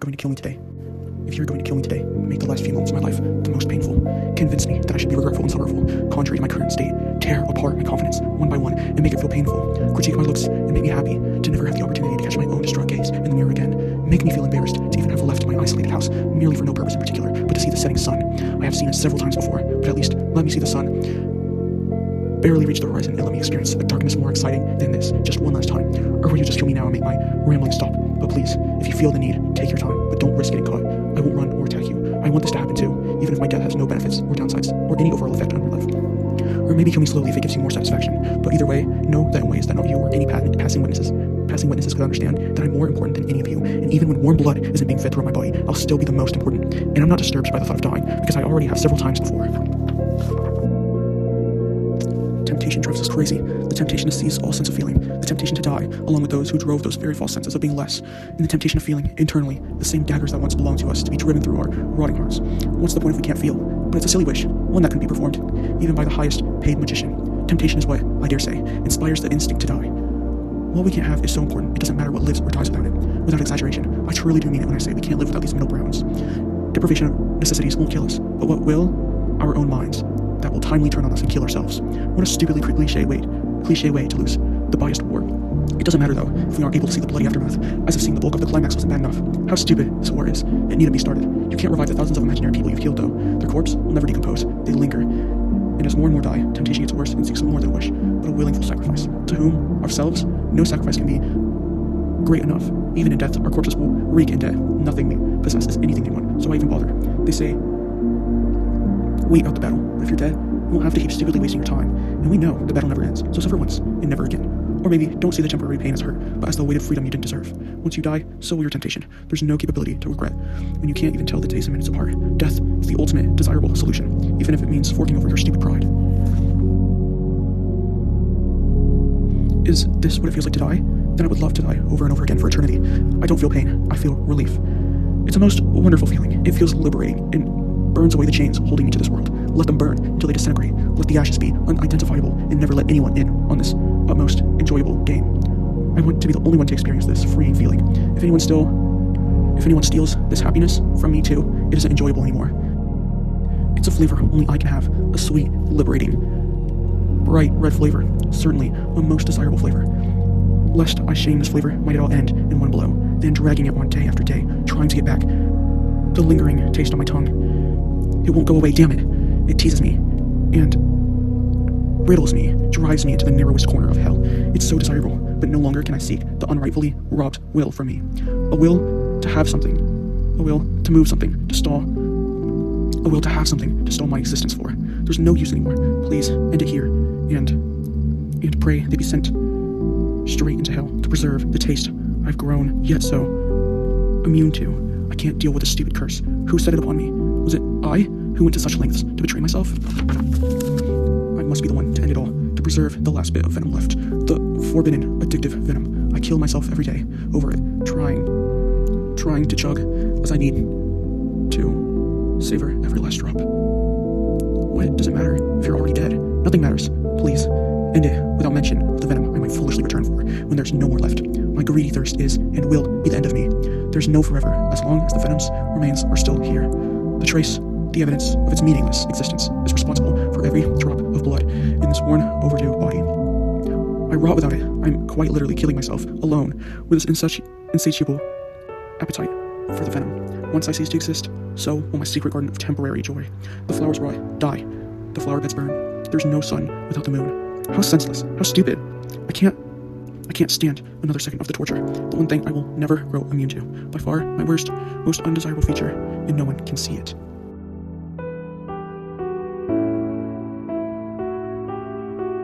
going to kill me today, make the last few moments of my life the most painful. Convince me that I should be regretful and sorrowful, contrary to my current state. Tear apart my confidence, one by one, and make it feel painful. Critique my looks and make me happy to never have the opportunity to catch my own distraught gaze in the mirror again. Make me feel embarrassed to even have left my isolated house, merely for no purpose in particular, but to see the setting sun. I have seen it several times before, but at least let me see the sun barely reach the horizon and let me experience a darkness more exciting than this, just one last time. Or will you just kill me now and make my rambling stop? But please, if you feel the need, take your time, but don't risk getting caught. I won't run or attack you. I want this to happen too, even if my death has no benefits or downsides, or any overall effect on your life. Or maybe kill me slowly if it gives you more satisfaction. But either way, know that in ways that not you or any passing witnesses could understand that I'm more important than any of you. And even when warm blood isn't being fed through my body, I'll still be the most important. And I'm not disturbed by the thought of dying, because I already have several times before. Temptation drives us crazy. The temptation to seize all sense of feeling. The temptation to die, along with those who drove those very false senses of being less. And the temptation of feeling, internally, the same daggers that once belonged to us to be driven through our rotting hearts. What's the point if we can't feel? But it's a silly wish, one that can be performed, even by the highest paid magician. Temptation is what, I dare say, inspires the instinct to die. What we can't have is so important, it doesn't matter what lives or dies without it. Without exaggeration, I truly do mean it when I say we can't live without these middle grounds. Deprivation of necessities won't kill us, but what will? Our own minds. That will timely turn on us and kill ourselves. What a stupidly cliche way to lose the biased war. It doesn't matter though, if we aren't able to see the bloody aftermath, as if seeing the bulk of the climax wasn't bad enough. How stupid this war is. It needn't be started. You can't revive the thousands of imaginary people you've killed though. Their corpse will never decompose, they linger. And as more and more die, temptation gets worse and seeks more than a wish, but a willing full sacrifice. To whom? Ourselves? No sacrifice can be great enough. Even in death, our corpses will reek in death. Nothing possesses anything anyone, so why even bother? They say, wait out the battle. If you're dead, you won't have to keep stupidly wasting your time. And we know the battle never ends, so suffer once, and never again. Or maybe don't see the temporary pain as hurt, but as the weight of freedom you didn't deserve. Once you die, so will your temptation. There's no capability to regret. When you can't even tell the days and minutes apart, death is the ultimate desirable solution, even if it means forking over your stupid pride. Is this what it feels like to die? Then I would love to die over and over again for eternity. I don't feel pain, I feel relief. It's a most wonderful feeling. It feels liberating and burns away the chains holding me to this world. Let them burn until they disintegrate. Let the ashes be unidentifiable and never let anyone in on this utmost enjoyable game. I want to be the only one to experience this freeing feeling. If anyone steals this happiness from me too, it isn't enjoyable anymore. It's a flavor only I can have. A sweet, liberating, bright red flavor. Certainly a most desirable flavor. Lest I shame this flavor, might it all end in one blow, then dragging it on day after day, trying to get back. The lingering taste on my tongue. It won't go away, damn it. It teases me, and riddles me, drives me into the narrowest corner of hell. It's so desirable, but no longer can I seek the unrightfully robbed will from me. A will to have something. A will to move something, to stall. A will to have something to stall my existence for. There's no use anymore. Please, end it here, and pray they be sent straight into hell to preserve the taste I've grown yet so immune to. I can't deal with this stupid curse. Who set it upon me? Was it I who went to such lengths to betray myself? I must be the one to end it all, to preserve the last bit of venom left, the forbidden, addictive venom. I kill myself every day over it, trying to chug as I need to savor every last drop. What does it matter if you're already dead? Nothing matters. Please, end it without mention of the venom I might foolishly return for when there's no more left. My greedy thirst is and will be the end of me. There's no forever, as long as the venom's remains are still here. The trace, the evidence of its meaningless existence is responsible for every drop of blood in this worn, overdue body. I rot without it. I'm quite literally killing myself, alone, with this insatiable appetite for the venom. Once I cease to exist, so will my secret garden of temporary joy. The flowers rot, die. The flower beds burn. There's no sun without the moon. How senseless, how stupid. I can't stand another second of the torture. The one thing I will never grow immune to. By far, my worst, most undesirable feature, and no one can see it.